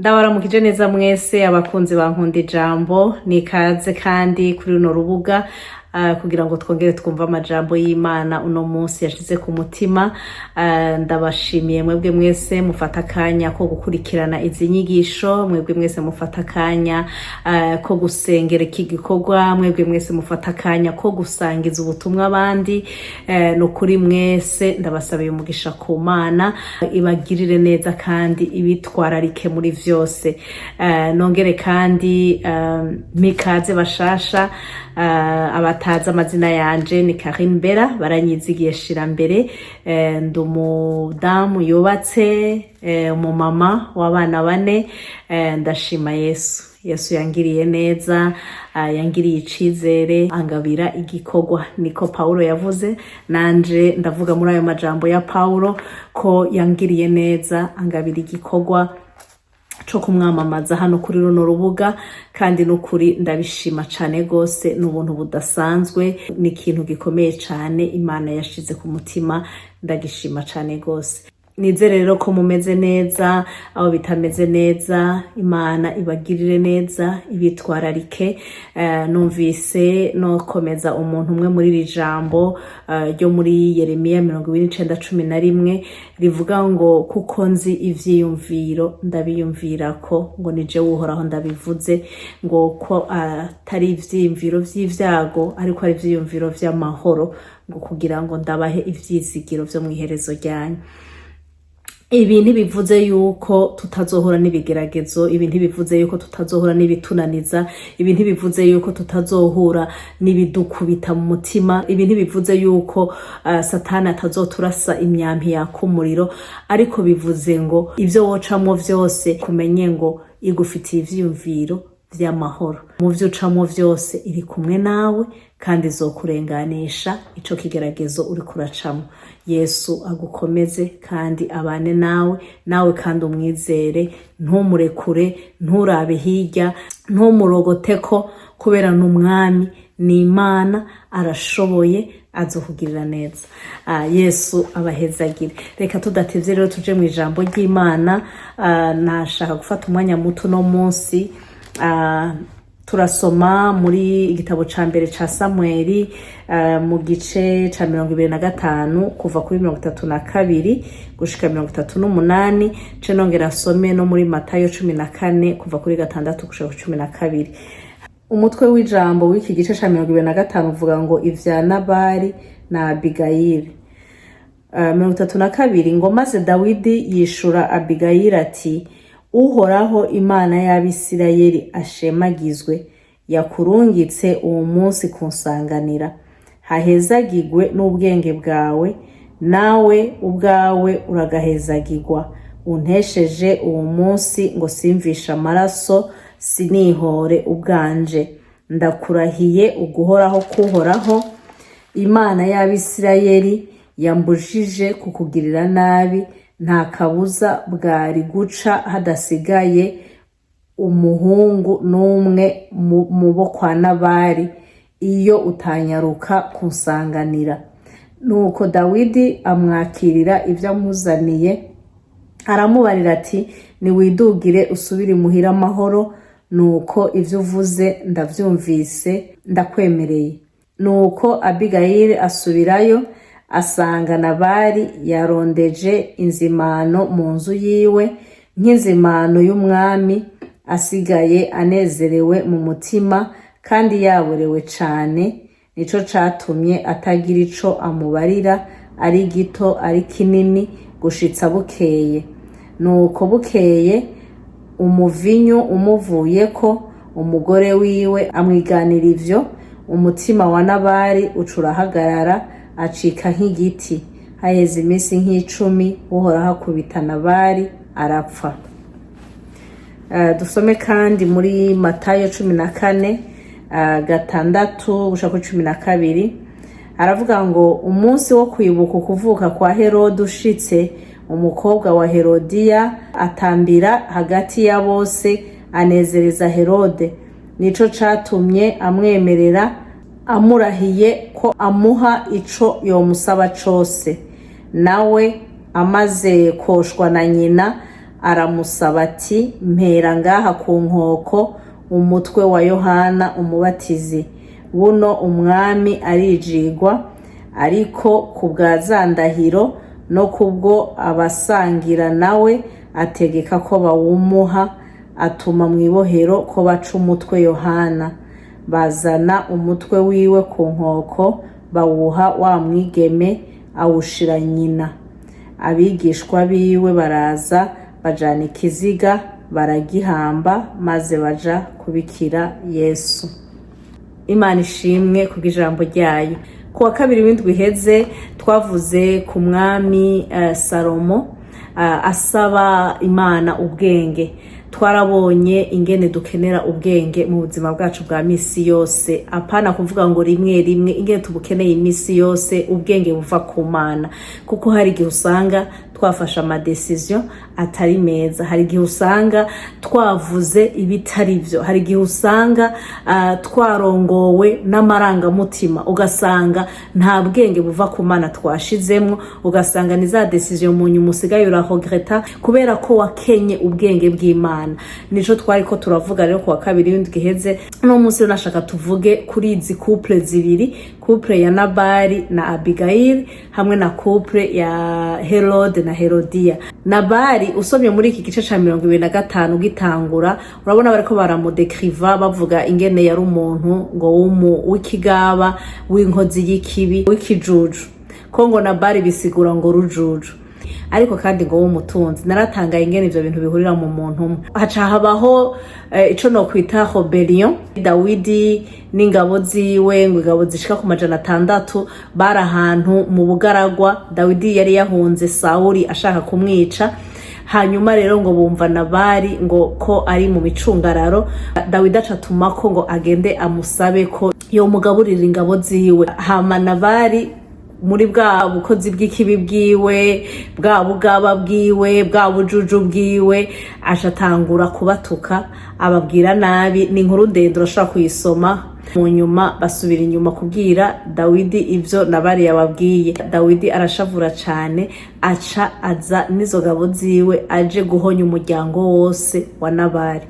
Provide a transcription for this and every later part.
Ndabaramukije neza mwese abakunzi bankunda ijambo nikaze kandi kuri runo rubuga kugira ngo twongere twumva amajambo y'Imana uno munsi yashize ku mutima. Ndabashimiye mwebwe mwese mufata akanya ko gukurikirana izi nyigisho, mwebwe mwese mufata akanya ko gusengera iki gikorwa, mwebwe mwese mufata akanya ko gusangiza ubutumwa abandi. No kuri mwese ndabasabiye umugisha ku Mana ibagirire neza kandi ibitwararike muri vyose. Nongere kandi mikaze bashasha abataza amazina yanje ni Karine Bella, baranyizigiye shira mbere. Ndumudamu yubatse, umumama w'abana 4. Ndashima Yesu yangiriye neza, yangiriye icizere, angabira igikorwa. Niko Paulo yavuze, nanje ndavuga muri ayo majambo ya Paulo ko yangiriye neza, angabira igikorwa cyo kumwamamaza hano kuri runo rubuga, kandi n'ukuri ndabishima cyane gose. N'ubuntu budasanzwe, ni ikintu gikomeye cyane Imana yashize ku mutima, ndagishima cyane gose. Nizere rero ko mumeze neza, aho bitameze neza Imana ibagirire neza, ibitwararike. Numvise no komeza umuntu umwe muri iri jambo ryo muri Yeremiya 29:11 rivuga ngo kuko nzi ivyiyumviro ndabiyumvirako, ngo nije Uhoraho ndabivuze, ngo ko atari ivyiyumviro vy'ivyago ariko ari ivyiyumviro vy'amahoro, ngo kugira ngo ndabahe ivyizigiro vyo mwiherezo ryanyu. Ibi ntibivuze yuko tutazohura n'ibigeragezo, ibi ntibivuze yuko tutazohura n'ibitunaniza, ibi ntibivuze yuko tutazohura n'ibidukubita mu mutima, ibi ntibivuze yuko Satani atazoturasa imyampi yaka umuriro, ariko bivuze ngo ivyo wocamwo vyose kumenye ngo igufitiye ivyiyumviro vy'amahoro. Mu vyo ucamwo vyose iri kumwe nawe kandi izokurenganisha ico kigeragezo uri kuracamwo. Yesu agukomeze kandi abane nawe kandi umwizere, ntumurekure, nturabe hirya, ntumurogoteko, kubera n'umwami, ni Imana, arashoboye, azokugirira neza. Yesu abahezagire. Reka tudatevye rero tuje mu ijambo ry'Imana. Nashaka gufata umwanya muto no munsi. Turasoma muri igitabo ca mbere ca Samueli mu gice ca 25 kuva kuri 32 gushika 38. Nongera asome no muri Matayo 14 kuva kuri 6 gushika 12. Umutwe w'ijambo w'iki gice ca 25 uvuga ngo ivya Nabali na Abigayili. 32 ngo maze Dawidi yishura Abigayili ati, Uhoraho Imana y'Abisirayeli ashemagizwe, yakurungitse uwo munsi kunsanganira. Hahezagirwe n'ubwenge bwawe, nawe ubwawe uragahezagirwa. Untesheje uwo munsi ngo simvisha amaraso, sinihore ubwanje. Ndakurahiye uguhoraho kuhoraho, Imana y'Abisirayeli yambujije kukugirira nabi, nta kabuza bwari guca hadasigaye umuhungu n'umwe mu bo kwa Nabali iyo utanyaruka kunsanganira. Nuko Dawidi amwakirira ivyo amuzaniye, aramubarira ati, niwidugire usubire muhira amahoro. Nuko ivyo uvuze ndavyumvise, ndakwemereye. Nuko Abigayili asubirayo, asanga Nabali yarondeje inzimano mu nzu yiwe nk'inzimano y'umwami, asigaye anezerewe mu mutima kandi yaborewe cane. Nico catumye atagira ico amubarira, ari gito ari kinini, gushitsa bukeye. Nuko bukeye umuvinyu umuvuyeko, umugore wiwe amwiganira ivyo, umutima wa Nabali ucurahagarara, acika nk'igiti. Haheze iminsi nk'icumi Uhoraho akubita Nabali arapfa. Dusome kandi muri Matayo 14:6 gushika 12. Aravuga ngo umunsi wo kwibuka ukuvuka kwa Herode ushitse, umukobwa wa Herodiya atambira hagati ya bose, anezereza Herode. Nico catumye amwemerera, amurahiye ko amuha ico yomusaba cose. Nawe amaze koshwa na nyina, aramusaba ati mpera ngaha ku nkoko umutwe wa Yohana umubatizi, buno umwami arijigwa, ariko ku bwa zandahiro no kubwo abasangira nawe ategeka ko bawumuha, atuma mu ibohero ko baca umutwe Yohana. Bazana umutwe wiwe ku nkoko, bawuha wa mwigeme, awushira nyina. Abigishwa biwe baraza, bajana ikiziga, baragihamba, maze baja kubikira Yesu. Imana ishimwe kubw'ijambo ryayo. Ku wa kabiri w'indwi iheze twavuze ku mwami Salomo asaba Imana ubwenge. Twarabonye ingene dukenera ubwenge mu buzima bwacu bwa misi yose, apana kuvuga ngo rimwe rimwe, ingene tubukeneye imisi yose, ubwenge buva ku Mana. Kuko hari igihe usanga twafasha amadecision atari meza, hari igihe usanga twavuze ibitari byo, hari igihe usanga twarongowe n'amarangamutima, ugasanga nta bwenge buva ku Mana twashizemwo, ugasanga ni za decision mu nyuma usigaye uraregreta kubera ko wakenye ubwenge bw'Imana. Nico twariko turavuga rero ku wa kabiri w'indwi iheze. No munsi nashaka tuvuge kuri izi couple zibiri, couple ya Nabali na Abigail hamwe na couple ya Herode na Herodia. Nabali usomye muri iki gice ca 25 gitangura, urabona bariko baramudekriva bavuga ingene yari umuntu ngo w'ikigaba, w'inkozi y'ikibi, w'ikijuju. Kongo Nabali bisigura ngo rujuju, ariko kandi ngo w'umutunzi. Naratangaye ingene ivyo bintu bihurira mu muntu umwe. Haca habaho ico no kwita rebellion. Dawidi n'ingabo ziwe, ngo ingabo zishika ku 600 bari ahantu mu bugaragwa. Dawidi yari yahunze Sauli ashaka kumwica. Hanyuma rero ngo bumva Nabali ngo ko ari mu micungararo. Dawidi acatumako ngo agende amusabe ko yo mugaburira ingabo ziwe. Hama Nabali muri bwa bukozi bw'ikibi bwiwe, bwa bugaba bwiwe, bwa bujuju bwiwe, ashatangura kubatuka, ababwira nabi. Ni inkuru ndende urashobora kuyisoma. Mu nyuma basubira inyuma kubwira Dawidi ivyo Nabali yababwiye. Dawidi arashavura cane, aca aza n'izo gabo ziwe aje guhonya umuryango wose wa Nabali.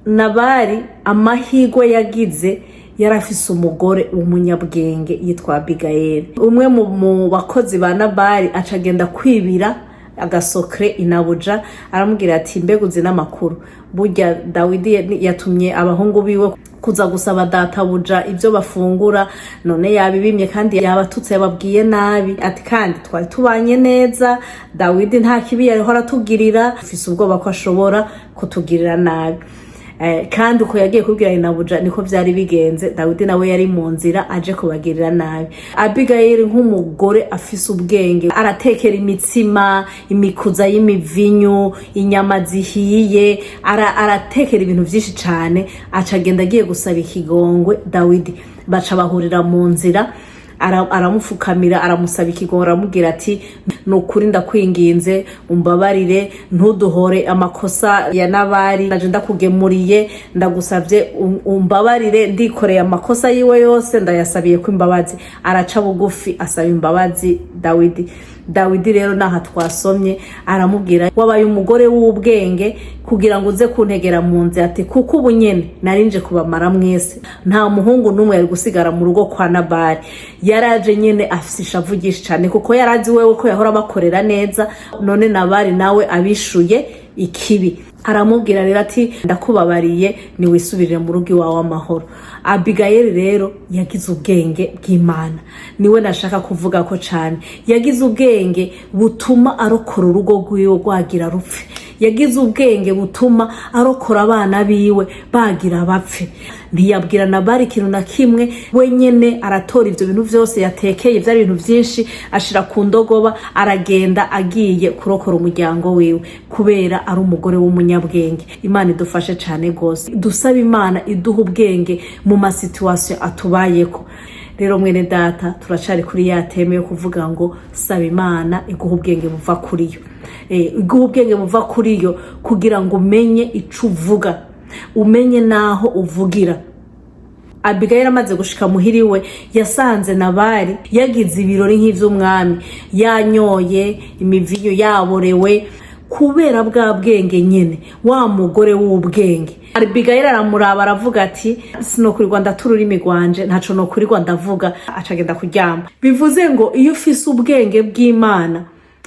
Nabali amahigwe yagize, yarafise umugore w'umunyabwenge yitwa Abigail. Umwe mu bakozi ba Nabali acagenda kwibira agasokre inabuja, aramubwira ati mbeguze n'amakuru, burya Dawidi yatumye abahungu biwe kuza gusaba databuja ivyo bafungura, none yabibimye kandi yabatutse, yababwiye nabi. Ati kandi twari tubanye neza, Dawidi nta kibi yariho aratugirira, afise ubwoba ko ashobora kutugirira nabi. Kandi uko yagiye kubwira inabuja niko vyari bigenze. Dawidi nawe yari mu nzira aje kubagirira nabi. Abigail nk'umugore afise ubwenge, aratekera imitsima, imikuza y'imivinyu, inyama zihiye, aratekera ibintu vyinshi cane. Acagenda agiye gusaba ikigongwe Dawidi, baca bahurira mu nzira. Aramufukamira, aramusaba ikigongwe, aramubwira ati nukuri ndakwinginze umbabarire, ntuduhore amakosa ya Nabali, naje ndakugemuriye, ndagusavye umbabarire, ndikoreye amakosa yiwe yose, ndayasabiye ko imbabazi. Araca bugufi asaba imbabazi Dawidi rero naha twasomye aramubwira, wabaye umugore w'ubwenge kugira ngo uze kuntegera mu nzi, ati kuko ubu nyene narinje kubamara mwese, nta muhungu numwe yari gusigara mu rugo kwa Nabali. Yaraje nyene afise ishavu ryinshi cane, kuko yarazi wewe ko yahora bakorera neza, none Nabali nawe abishuye ikibi. Aramubwira rero ati ndakubabariye, ni wisubirire mu rugo iwawe amahoro. Abigail rero yagize ubwenge bw'Imana, niwe nashaka kuvuga ko cane. Yagize ubwenge butuma arokora urugo rwiwe rwagira rupfe, yagize ubwenge butuma arokora abana biwe bagira bapfe. Ntiyabwira Nabali ikintu na kimwe, wenyene aratora ivyo bintu vyose yatekeye, vyari ibintu vyinshi, ashira ku ndogoba, aragenda agiye kurokora umuryango wiwe, kubera ari umugore w'umunyabwenge. Imana idufashe cane gose, dusaba Imana iduha ubwenge mu masituation atubayeko. Rero mwene data, turacari kuri ya teme yo kuvuga ngo saba Imana iguha ubwenge buva kuri yo. Iguha ubwenge buva kuri yo kugira ngo umenye ico uvuga, umenye naho uvugira. Abigail amaze gushika muhiriwe, yasanze Nabali yagize ibirori nk'ivy'umwami, yanyoye imivinyo, yaborewe. kubera bwa bwenge nyene, wa mugore w'ubwenge. Abigail aramuraba aravuga ati sinokurirwa ndatura ururimi rwanje, ntaco nokurirwa ndavuga, acagenda kuryama. Bivuze ngo iyo ufise ubwenge bw'Imana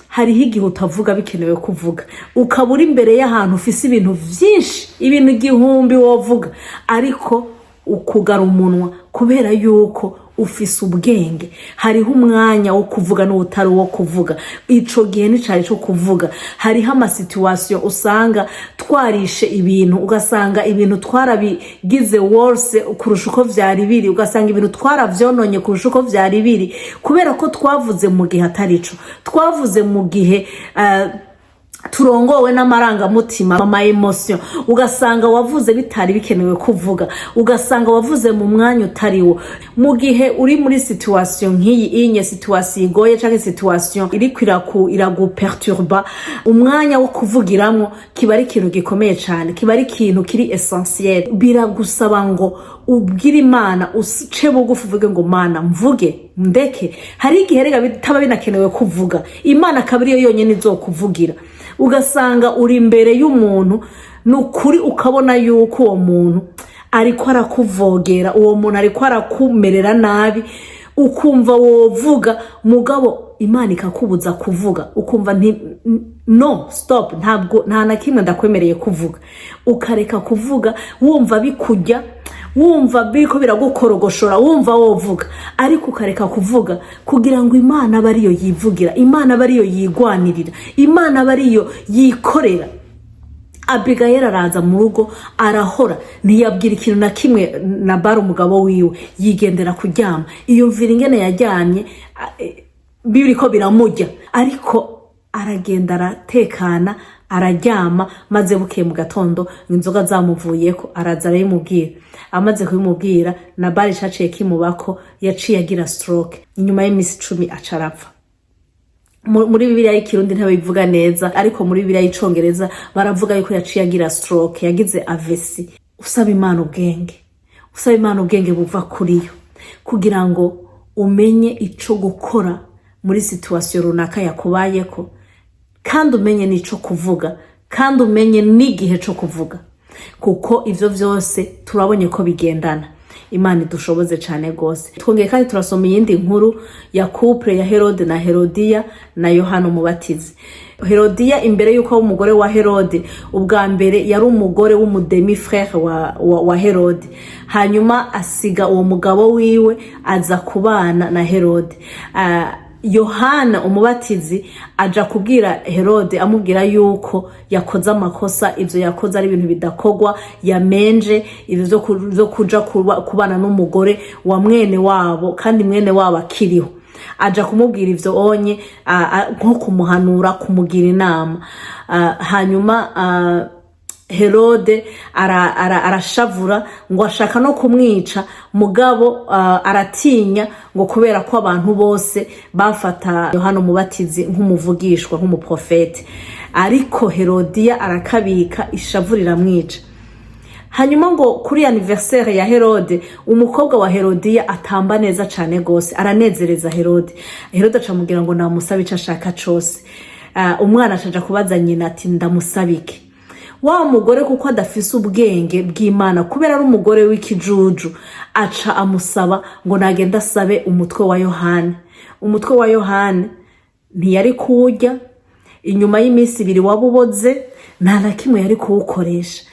hariho igihe utavuga bikenewe kuvuga, ukabura imbere y'ahantu ufise ibintu vyinshi, ibintu igihumbi wovuga, ariko ukugara umunwa kubera yuko ufise ubwenge. Hariho umwanya wo kuvuga n'utari wo kuvuga, ico gihe nicari cyo kuvuga. Hariho ama situation usanga twarishe ibintu, ugasanga ibintu twarabigize worse kurusha uko vyari biri, ugasanga ibintu twaravyononye kurusha uko vyari biri, kubera ko twavuze mu gihe atarico, twavuze mu gihe turongowe n'amaranga mutima, ama emotion, ugasanga wavuze bitari bikenewe kuvuga, ugasanga wavuze mu mwanya utariwo. Mu gihe uri muri situation nk'iyi, inye situation igoye canke situation iriko iraguperturba, umwanya wo kuvugiramwo kiba ari ikintu gikomeye cyane, kiba ari ikintu kiri essentiel. Biragusaba ngo ubwire Imana, uce bugufi uvuge ngo Mana mvuge ndeke. Hari igihe rega bitaba binakenewe kuvuga, Imana kabiri yo yonyene izokuvugira. Ugasanga uri imbere y'umuntu nukuri ukabona yuko uwo muntu ariko arakuvogera, uwo muntu ariko arakumerera nabi, ukumva wovuga mugabo Imana ikakubuza kuvuga, ukumva no stop, ntabwo nta na kimwe ndakwemereye kuvuga, ukareka kuvuga, wumva bikujya, wumva biko biragukorogoshora, wumva wovuga, ariko ukareka kuvuga kugira ngo Imana bariyo yivugira, Imana bariyo yigwanirira, Imana bariyo yikorera. Abigail araza mu rugo arahora, ntiyabwira ikintu na kimwe Nabali umugabo wiwe, yigendera kuryama. Iyo mvira ingene yajyanye biriko biramujya, ariko aragenda aratekana araryama. Maze bukeye mu gatondo inzoga zamuvuyeko, araza arayimubwira. Amaze kubimubwira, Nabali caciye kimubako, yaciye agira stroke. Inyuma y'imisi 10 acarapfa. Muri Bibiliya y'ikirundi ntabivuga neza, ariko muri Bibiliya y'icongereza baravuga yuko yaciye agira stroke, yagize AVC. Usaba Imana ubwenge, usaba Imana ubwenge buva kuri yo, kugira ngo umenye ico gukora muri situation runaka yakubayeko, kandi umenye nico kuvuga, kandi umenye n'igihe cyo kuvuga, kuko ivyo vyose turabonye ko bigendana. Imana idushoboze cyane gose. Twongeye kandi turasoma iyindi nkuru ya couple ya Herode na Herodiya na Yohana umubatizi. Herodiya imbere yuko umugore wa Herode, ubwa mbere yari umugore w'umudemi frère wa Herode, hanyuma asiga uwo mugabo wiwe aza kubana na Herode. Yohana umubatizi aja kubwira Herode, amubwira yuko yakoze amakosa, ivyo yakoze ari ibintu bidakogwa, yamenje ivyo zo kuja kubana n'umugore wa mwene wabo, kandi mwene wabo akiriho. Aja kumubwira ivyo onye nko kumuhanura, kumugira inama. Hanyuma Herode arashavura ngo ashaka no kumwica, mugabo aratinya ngo kubera ko abantu bose bafata Yohana umubatizi nk'umuvugishwa, nk'umuprofete. Ariko Herodiya arakabika, ishavurira mwica. Hanyuma ngo kuri anniversaire ya Herode, umukobwa wa Herodiya atamba neza cyane gose, aranezereza Herode. Herode acamubwira ngo namusaba ico ashaka cose. Umwana acaja kubaza nyina ati ndamusabike. Wa mugore kuko adafise ubwenge bw'Imana, kubera ari umugore w'ikijuju, aca amusaba ngo nagenda asabe umutwe wa Yohana. Umutwe wa Yohana ntiyari kuwurya, inyuma y'imisi 2 wabuboze, nta na kimwe yari kuwukoresha.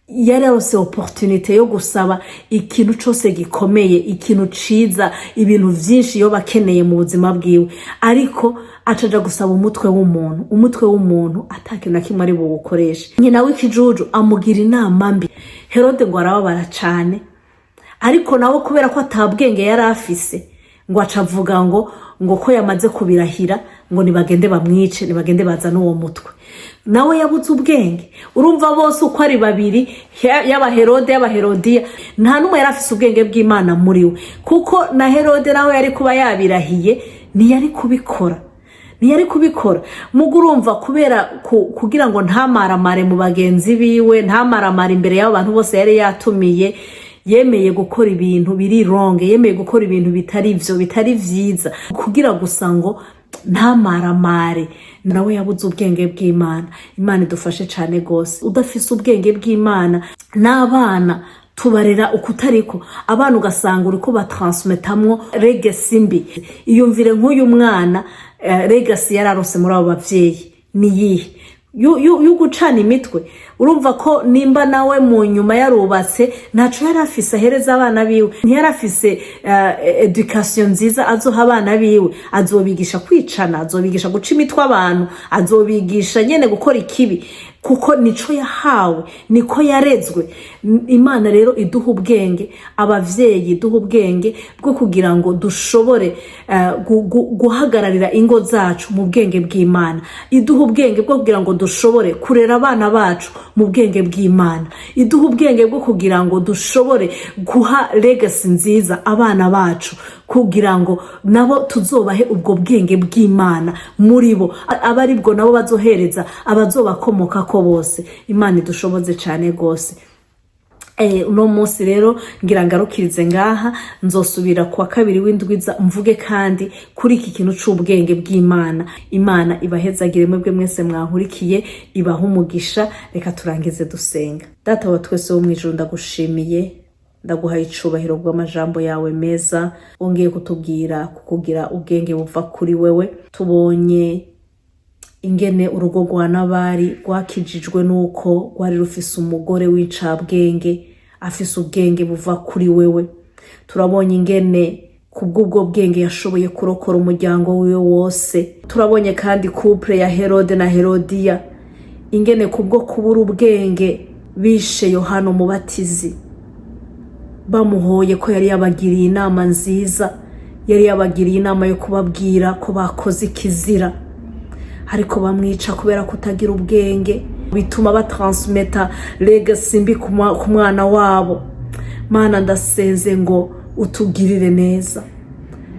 Yari arose opportunité yo gusaba ikintu cyose gikomeye, ikintu ciza, ibintu vyinshi yo bakeneye mu buzima bwiwe, ariko acaja gusaba umutwe w'umuntu. Umutwe w'umuntu atakintu na kimwe ari buwukoresha. Nyina w'ikijuju amugira inama mbi. Herode ngo arababara cyane, ariko nawe kubera ko atabwenge yari afise, ngo acavuga ngo ko yamaze kubirahira ngo nibagende bamwice, nibagende bazana uwo mutwe. Nawe yabuze ubwenge. Urumva bose uko ari babiri, yaba Herode yaba Herodiya, nta numwe yari afise ubwenge bw'Imana muri we, kuko na Herode nawe yari kuba yabirahiye, ntiyari kubikora. Mugo urumva kubera kugira ngo ntamaramare mu bagenzi biwe, ntamaramare imbere y'abo bantu bose yari yatumiye, yemeye gukora ibintu biri wrong, yemeye gukora ibintu bitari vyiza, kugira gusa ngo ntamaramare, nawe yabuze ubwenge bw'Imana. Imana idufashe cyane gose. Udafise ubwenge bw'Imana n'abana tubarera ukutariko, abana ugasanga uriko batransmetamwo legacy mbi. Iyumvire nk'uyu mwana legacy yararose muri abo bavyeyi ni yihe? Yugucana imitwe. Urumva ko nimba nawe mu nyuma yarubatse ntaco yarafise ahereza abana biwe, ntiyarafise education nziza azoha abana biwe, azobigisha kwicana, azobigisha guca imitwe abantu, azobigisha nyene gukora ikibi, kuko nico yahawe, niko yarezwe. Imana rero iduha ubwenge, abavyeyi iduha ubwenge bwo kugira ngo dushobore guhagararira ingo zacu mu bwenge bw'Imana, iduha ubwenge bwo kugira ngo dushobore kurera abana bacu mu bwenge bw'Imana, iduha ubwenge bwo kugira ngo dushobore guha legacy nziza abana bacu, kugira ngo nabo tuzobahe ubwo bwenge bw'Imana muri bo, abari bwo nabo bazohereza abazobakomoka ko bose. Imana idushoboze cyane gose. Uno munsi rero ngira ngarukirize ngaha, nzosubira kwa kabiri w'indwiza mvuge kandi kuri iki kintu c'ubwenge bw'Imana. Imana ibahezagire mwebwe mwese mwankurikiye, ibaha umugisha. Reka turangize dusenga. Data wa twese wo mwijuru, ndagushimiye, ndaguhaye icubahiro bw'amajambo yawe meza wongeye kutubwira, kukugira ubwenge buva kuri wewe. Tubonye ingene urugo rwa Nabali rwakijijwe nuko rwari rufise umugore w'incabwenge afise ubwenge buva kuri wewe. Turabonye ingene kubw'ubwo bwenge yashoboye kurokora umuryango wiwe wose. Turabonye kandi couple ya Herode na Herodiya, ingene kubwo kubura ubwenge bishe Yohana Umubatizi, bamuhoye ko yari yabagiriye inama nziza, yari yabagiriye inama yo kubabwira ko bakoze ikizira, ariko bamwica kubera kutagira ubwenge, bituma batransmeta legacy mbi ku mwana wabo. Mana, ndasenze ngo utugirire neza.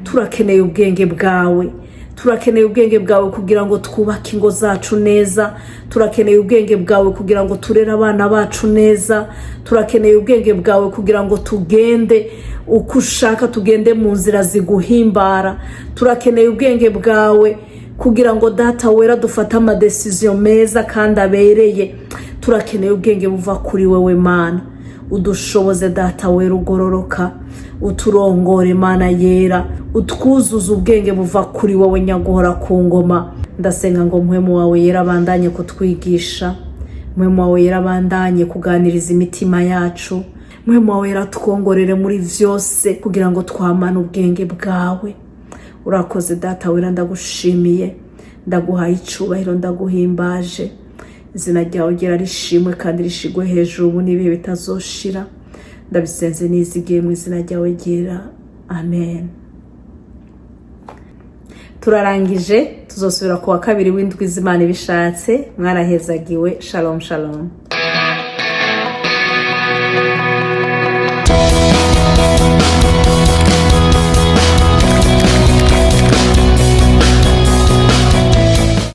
Turakeneye ubwenge bwawe, turakeneye ubwenge bwawe kugira ngo twubake ingo zacu neza, turakeneye ubwenge bwawe kugira ngo turere abana bacu neza, turakeneye ubwenge bwawe kugira ngo tugende uko ushaka, tugende mu nzira ziguhimbara. Turakeneye ubwenge bwawe kugira ngo Data wera dufate ama decision meza kandi abereye. Turakeneye ubwenge buva kuri wewe Mana. Udushoboze Data wera ugororoka, uturongore Mana yera, utwuzuza ubwenge buva kuri wowe nyaguhora ku ngoma. Ndasenga ngo mpwemu wawe yera abandanye kutwigisha, mpwemu wawe yera abandanye kuganiriza imitima yacu, mpwemu wawe yera twongorere muri vyose kugira ngo twamane ubwenge bwawe. Urakoze Data wera, ndagushimiye, ndaguhaye icubahiro, ndaguhimbaje. Izina ryawe ryera rishimwe kandi rishigwe hejuru ubu n'ibihe bitazoshira. Ndabisenze nizigiye mu izina ryawe ryera, amen. Turarangije, tuzosubira kuwa kabiri w'indwi Imana ibishatse. Mwarahezagiwe. Shalom shalom.